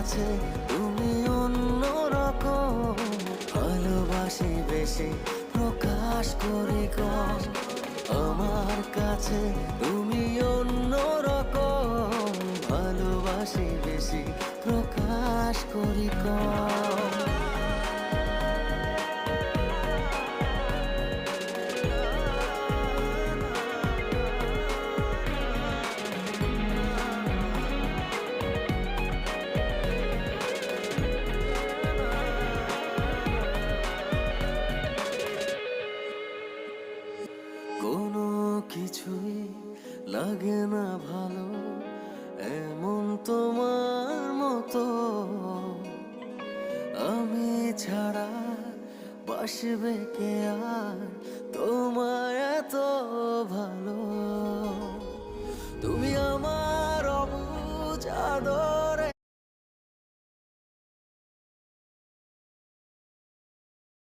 কাছে তুমি অন্যরকম, ভালোবাসি বেশি প্রকাশ করি কম। আমার কাছে তুমি অন্যরকম, ভালোবাসি বেশি প্রকাশ করি কম। কোনো কিছুই লাগে না ভালো এমন তোমার মতো, আমি ছাড়া বাসবে কে আর তোমায় এত ভালো। তুমি আমার অবুঝ আদর